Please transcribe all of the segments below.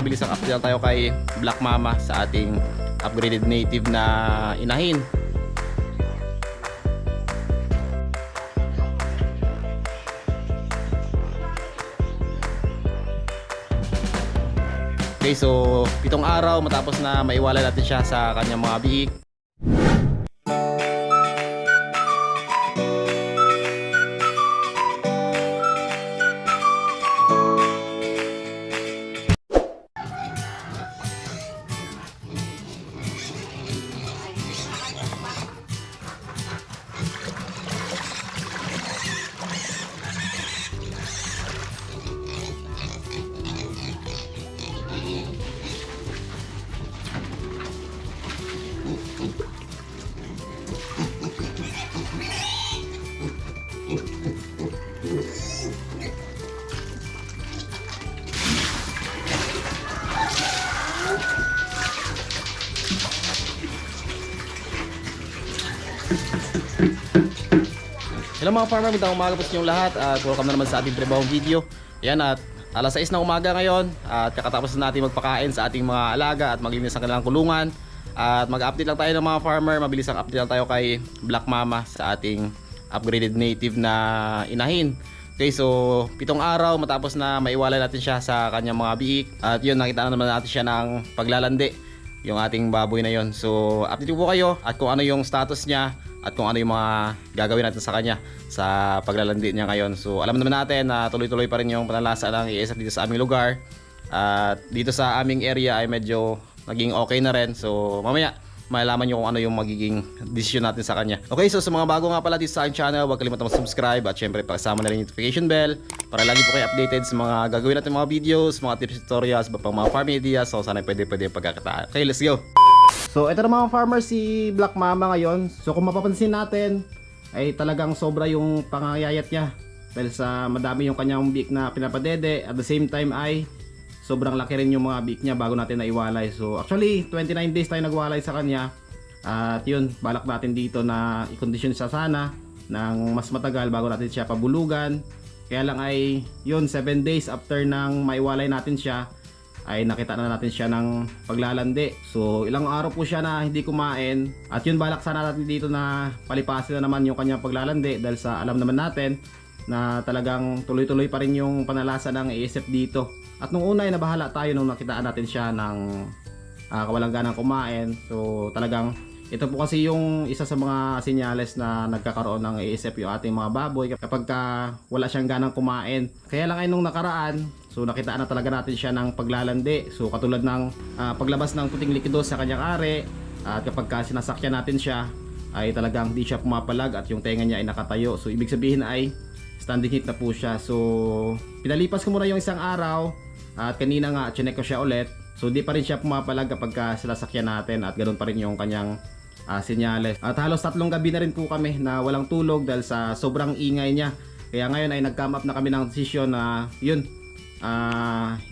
mabilis ang update lang tayo kay Black Mama sa ating upgraded native na inahin. Okay, so 7 araw matapos na maiwala natin siya sa kanyang mga biik. Hello mga farmer, magandang umaga po sa inyong lahat at welcome na naman sa ating tribahong video. Yan, at alas 6 ng umaga ngayon at kakatapos na natin magpakain sa ating mga alaga at maglinis ang kanilang kulungan. At mag-update lang tayo ng mga farmer, mabilis ang update lang tayo kay Black Mama sa ating upgraded native na inahin. Okay, so 7 araw matapos na maiwala natin siya sa kanyang mga biik. At yun, nakita na naman natin siya ng paglalandi, yung ating baboy na yon. So update ko po kayo at kung ano yung status niya at kung ano yung mga gagawin natin sa kanya sa paglalandi niya ngayon. So alam naman natin na tuloy-tuloy pa rin yung panalasa ng ESF dito sa aming lugar. At dito sa aming area ay medyo naging okay na rin. So mamaya malalaman nyo kung ano yung magiging decision natin sa kanya. Okay, so sa mga bago nga pala dito sa aking channel, huwag kalimutan mag-subscribe at syempre pakasama na rin yung notification bell para lagi po kayo updated sa mga gagawin natin mga videos, mga tips, tutorials, pang mga farming ideas. So sana pwede pagkakataan. Okay, let's go! So ito na mga farmer, si Black Mama ngayon. So kung mapapansin natin ay talagang sobra yung pangayayat niya dahil sa madami yung kanyang biik na pinapadede. At the same time ay sobrang laki rin yung mga biik niya bago natin naiwalay. So actually 29 days tayo nagwalay sa kanya. At yun, balak natin dito na i-condition siya sana ng mas matagal bago natin siya pabulugan. Kaya lang ay yun, 7 days after nang maiwalay natin siya ay nakita na natin siya ng paglalandi. So ilang araw po siya na hindi kumain. At yun, balak sana natin dito na palipasin na naman yung kanyang paglalandi dahil sa alam naman natin na talagang tuloy-tuloy pa rin yung panalasa ng ESF dito. At nung una ay nabahala tayo nung nakitaan natin siya ng kawalang ganang kumain. So talagang ito po kasi yung isa sa mga senyales na nagkakaroon ng ESF yung ating mga baboy kapag wala siyang ganang kumain. Kaya lang ay nung nakaraan, so nakitaan na talaga natin siya ng paglalandi. So katulad ng paglabas ng puting likido sa kanyang ari, at kapag sinasakyan natin siya ay talagang di siya pumapalag at yung tenga niya ay nakatayo. So ibig sabihin ay standing heat na po siya. So pinalipas ko muna yung isang araw at kanina nga chinek ko siya ulit. So di pa rin siya pumapalag kapag sinasakyan natin at ganoon pa rin yung kanyang senyales. At halos 3 gabi na rin po kami na walang tulog dahil sa sobrang ingay niya. Kaya ngayon ay nag-come up na kami ng desisyon na yun,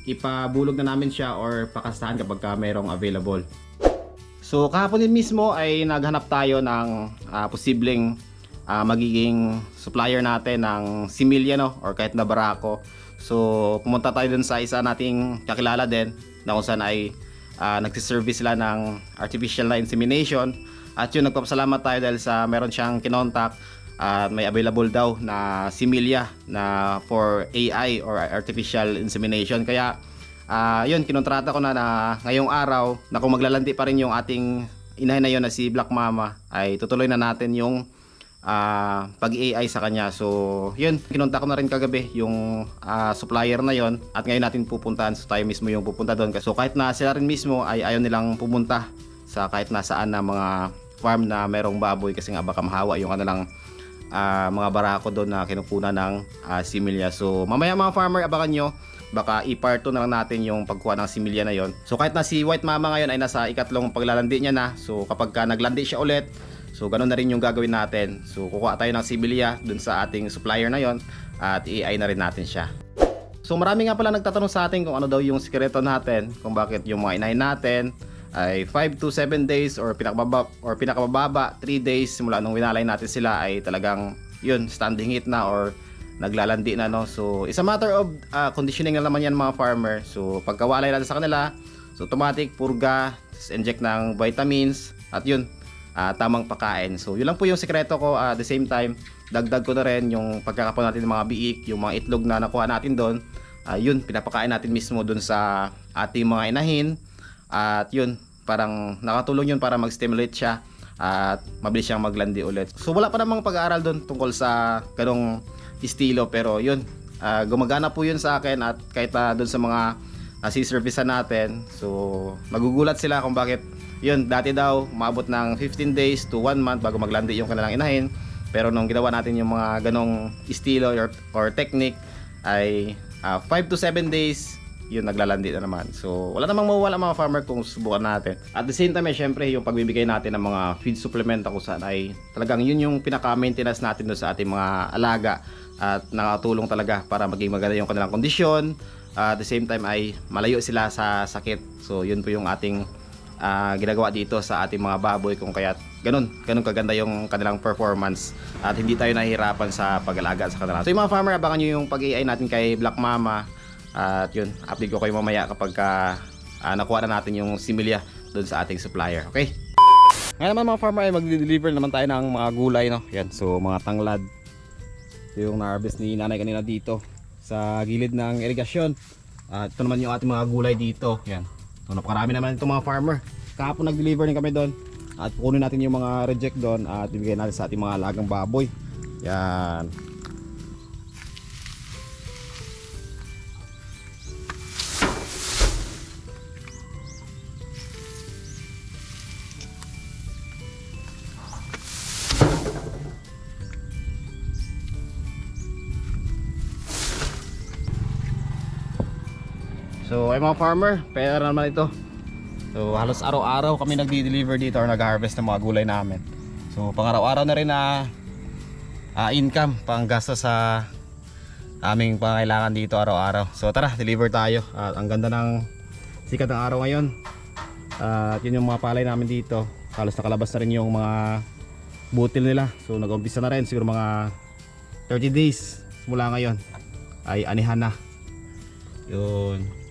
ipabulog na namin siya or pakastahan kapag mayroong available. So kahapon din mismo ay naghanap tayo ng posibleng magiging supplier natin ng similya, no, or kahit na barako. So pumunta tayo dun sa isa nating kakilala din na kung saan ay nagsiservice sila ng artificial na insemination. At yun, nagpapasalamat tayo dahil sa meron siyang kinontak at may available daw na similya na for AI or artificial insemination. Kaya yun, kinontrata ko na ngayong araw na kung maglalandi pa rin yung ating inahin na yun na si Black Mama ay tutuloy na natin yung pag-AI sa kanya. So yun, kinontak ko na rin kagabi yung supplier na yon at ngayon natin pupuntahan. So tayo mismo yung pupunta doon. So kahit na sila rin mismo ay ayaw nilang pumunta sa kahit nasaan na mga farm na merong baboy kasi nga baka mahawa yung kanilang mga barako doon na kinukunan ng similya. So mamaya mga farmer, abangan nyo, baka i-part 2 na lang natin yung pagkuha ng similya na yon. So kahit na si White Mama ngayon ay nasa ikatlong paglalandi niya na, so kapag naglandi siya ulit, so ganun na rin yung gagawin natin. So kukuha tayo ng similya dun sa ating supplier na yon at i-AI na rin natin siya. So marami nga pala nagtatanong sa atin kung ano daw yung sikreto natin, kung bakit yung mga inahin natin ay 5 to 7 days or pinakababa 3 days simula nung winalay natin sila ay talagang yun, standing heat na or naglalandi na, no. So it's a matter of conditioning na naman yan mga farmer. So pagkawalay natin sa kanila, so automatic purga, inject ng vitamins, at yun, tamang pagkain. So yun lang po yung sikreto ko. At the same time, dagdag ko na rin yung pagkakapon natin ng mga biik, yung mga itlog na nakuha natin doon. Yun, pinapakain natin mismo doon sa ating mga inahin. At yun, parang nakatulong yun para mag-stimulate siya at mabilis siyang maglandi ulit. So wala pa namang pag-aaral doon tungkol sa ganong estilo, pero yun, gumagana po yun sa akin. At kahit doon sa mga si-servicean natin, so magugulat sila kung bakit yun, dati daw maabot ng 15 days to 1 month bago maglandi yung kanilang inahin. Pero nung ginawa natin yung mga ganong estilo or technique ay 5 to 7 days yun, naglalandi na naman. So wala namang mawawala mga farmer kung subukan natin. At the same time ay syempre yung pagbibigay natin ng mga feed supplement kung saan ay talagang yun yung pinaka-maintenance natin doon sa ating mga alaga, at nakatulong talaga para maging maganda yung kanilang kondisyon. At the same time ay malayo sila sa sakit. So yun po yung ating ginagawa dito sa ating mga baboy, kung kaya't ganun kaganda yung kanilang performance at hindi tayo nahihirapan sa pag-alaga sa kanila. So yung mga farmer, abangan nyo yung pag-AI natin kay Black Mama. At yun, update ko kayo mamaya kapag nakuha na natin yung similya doon sa ating supplier. Okay? Ngayon naman mga farmer ay mag-deliver naman tayo ng mga gulay, no? Yan, so mga tanglad. So, yung na-harvest ni nanay kanina dito sa gilid ng irigasyon. At ito naman yung ating mga gulay dito. Yan. So napakarami naman itong mga farmer. Kahapon nag-deliver din kami doon. At kunin natin yung mga reject doon at ibigay natin sa ating mga alagang baboy. Yan. So ay mga farmer, pera naman ito. So halos araw-araw kami nagdi-deliver dito or nag-harvest ng mga gulay namin. So pang-araw-araw na rin na income, panggasto sa aming pangailangan dito araw-araw. So tara, deliver tayo. At ang ganda ng sikat ng araw ngayon. At yun yung mga palay namin dito. Halos nakalabas na rin yung mga butil nila. So nag-umpisa na rin, siguro mga 30 days mula ngayon ay anihan na. Yun.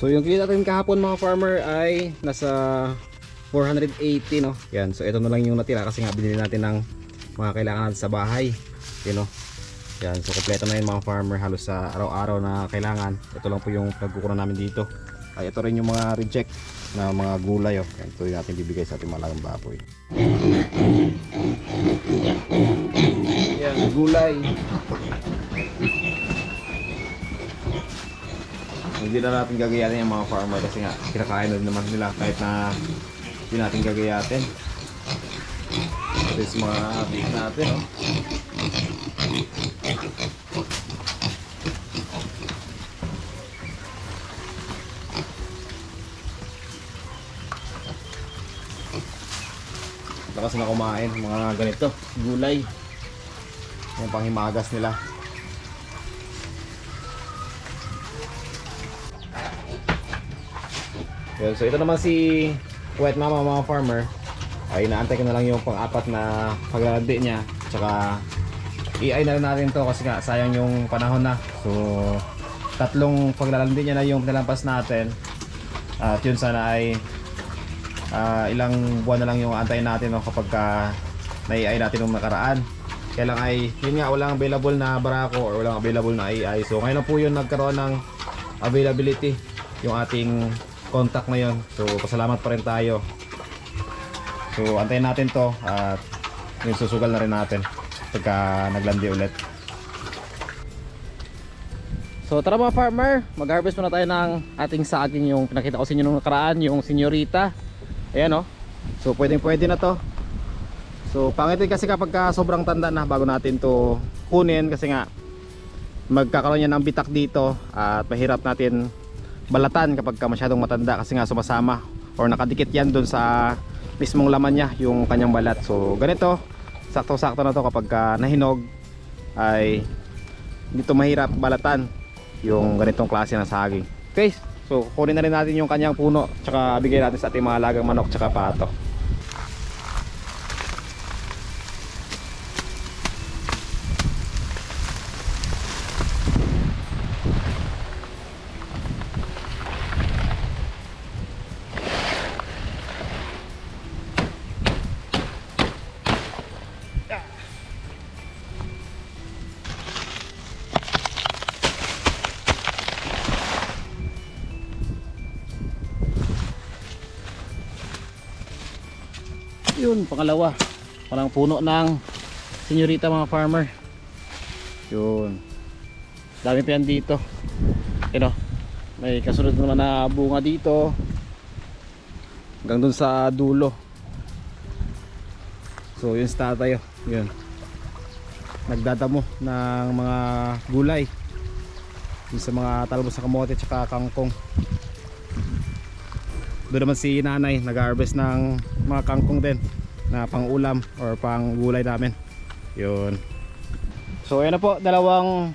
So yung kita natin kahapon mga farmer ay nasa 480, no. Yan, so ito na lang yung natira kasi nga binili natin ng mga kailangan natin sa bahay. You know. Yan, so kompleto na yun mga farmer, halos sa araw-araw na kailangan. Ito lang po yung pagkukunan namin dito. Ay ito rin yung mga reject na mga gulay, oh. Yan, ito yung ating bibigay sa ating malagang baboy. Yan, gulay. Hindi na natin gagayatin yung mga farmer kasi nga kinakain na naman nila kahit na hindi natin gagayatin. Ito yung mga beef natin, oh. Lakas na kumain mga ganito gulay, yung panghimagas nila. Yun, so ito naman si White Mama mga farmer ay inaantay ko na lang yung pang-apat na paglalandi niya, tsaka i-ay na rin natin to kasi nga sayang yung panahon na. So 3 paglalandi niya na yung pinalampas natin, at yun sana ay ilang buwan na lang yung antayin natin, no, kapag na-i-ay natin yung nakaraan. Kaya lang ay yun nga, walang available na barako or walang available na i-ay. So ngayon na po yun nagkaroon ng availability yung ating contact na yun. So pasalamat pa rin tayo. So antayin natin to at yung susugal na rin natin pagka naglandi ulit. So So tara mga farmer, mag-harvest muna tayo ng ating saging, yung pinakita ko sa inyo nung nakaraan, yung senyorita. Ayan oh. So pwede na to. So pangit din kasi kapag sobrang tanda na bago natin to kunin, kasi nga magkakaroon yan ng bitak dito at mahirap natin balatan kapag masyadong matanda, kasi nga sumasama or nakadikit yan dun sa mismong laman niya, yung kanyang balat. So ganito, sakto-sakto na to kapag nahinog ay dito mahirap balatan yung ganitong klase ng saging. Okay, so kunin na rin natin yung kanyang puno, tsaka bigay natin sa ating mga alagang manok tsaka pato. Yun, pangalawa, parang puno ng senyorita mga farmer. Yun, dami pa yan dito. You know, may kasunod naman na bunga dito hanggang dun sa dulo. So yun sa tayo, yun, nagdadamo ng mga gulay yun sa mga talbos na kamote tsaka kangkong. Doon naman si nanay nag-harvest ng mga kangkong din na pang ulam or pang gulay namin. Yun. So ayan na po, dalawang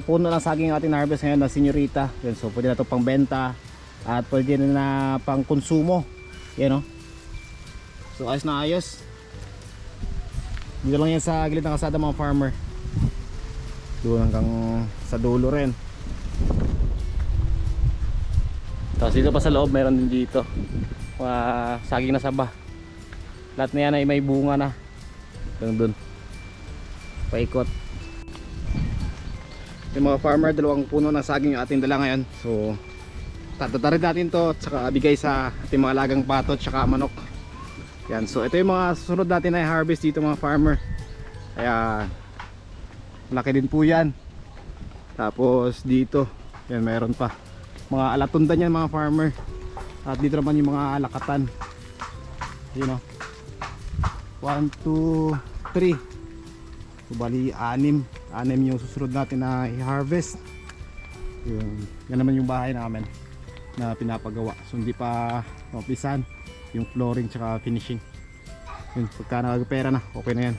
puno ng saging ang ating harvest ngayon na senyorita. Yun, so pwede na ito pang benta at pwede na pang konsumo. Yan o. So ayos na ayos. Dito lang yan sa gilid ng kalsada mga farmer. Doon hanggang sa dulo rin. Tapos dito pa sa loob meron din dito saging na saba. Lahat na yan ay may bunga na hanggang dun paikot. Yung mga farmer, dalawang puno ng saging yung ating dala ngayon. So tatatarin natin to at saka bigay sa ating mga alagang pato at saka manok. Yan, so ito yung mga susunod natin na harvest dito mga farmer. Kaya laki din po yan. Tapos dito yan, meron pa mga alatundan yan mga farmer. At dito naman yung mga alakatan. You know, 1, 2, 3. So bali 6 yung susunod natin na i-harvest. Yan naman yung bahay namin na pinapagawa. So hindi pa mapisan yung flooring tsaka finishing. Yun, pagka nakagpera na, okay na yan.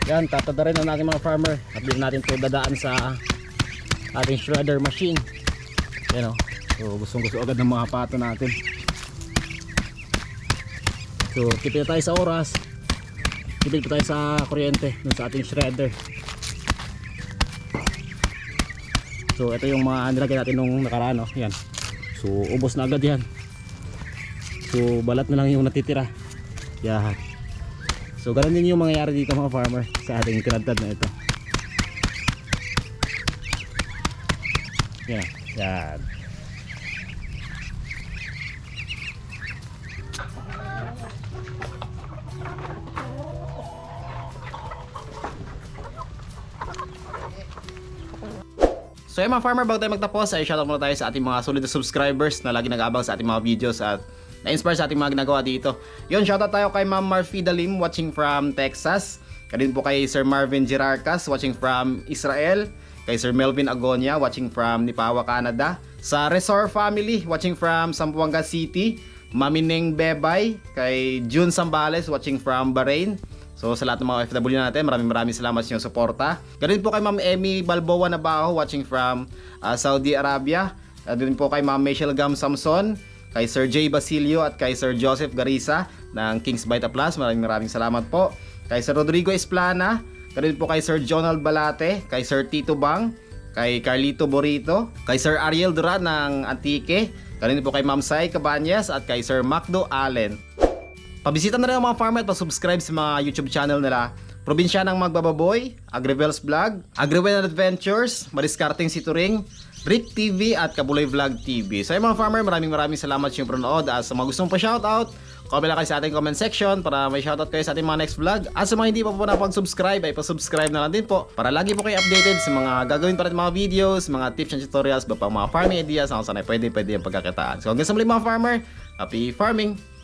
Yan, tatadarin na natin mga farmer at din natin ito dadaan sa ating shredder machine. Yan o. So gustong gusto agad ng mga pato natin. So tipid tayo sa oras, tipid pa tayo sa kuryente dun sa ating shredder. So ito yung mga nilagay natin nung nakaraan, no? Yan. So ubos na agad yan. So balat na lang yung natitira. Yan. So ganun din yung mangyayari dito mga farmer sa ating tinadtad na ito. Yan. Yan. So yung mga farmer, bago tayo magtapos ay shoutout muna tayo sa ating mga solid subscribers na lagi nag-aabang sa ating mga videos at na-inspire sa ating mga ginagawa dito. Yun, shoutout tayo kay Ma'am Marfida Lim watching from Texas. Kadin po kay Sir Marvin Girarcas watching from Israel. Kay Sir Melvin Agonia watching from Nipawa, Canada. Sa Resor Family watching from Zamboanga City. Mami Neng Bebay. Kay June Sambales watching from Bahrain. So sa lahat ng mga OFW natin, maraming salamat sa inyong suporta. Ganun po kay Ma'am Emmy Balboa Nabaho watching from Saudi Arabia. Ganun po kay Ma'am Michelle Gam Samson, kay Sir J Basilio at kay Sir Joseph Garisa ng Kings Vita Plus. Maraming salamat po. Kay Sir Rodrigo Esplana, ganun po kay Sir Jonald Balate, kay Sir Tito Bang, kay Carlito Borito, kay Sir Ariel Duran ng Antique, ganun po kay Ma'am Sai Cabanyas at kay Sir Macdo Allen. Pabisita na rin ang mga farmer at pa-subscribe sa mga YouTube channel nila. Probinsya ng Magbababoy, Agrivels Vlog, Agriwen Adventures, Mariskarting Situring, Rick TV at Kabuloy Vlog TV. So yung mga farmer, maraming salamat sa inyong panonood. At sa mga gustong pa-shoutout comment lang kayo sa ating comment section para may shoutout kayo sa ating mga next vlog. At sa mga hindi pa po nakapag-subscribe ay pa-subscribe na lang din po para lagi po kayo updated sa mga gagawin pa rin mga videos, mga tips and tutorials, mga farming ideas na kung saan ay pwede yung pagkakitaan. So hanggang sa muli mga farmer, happy farming!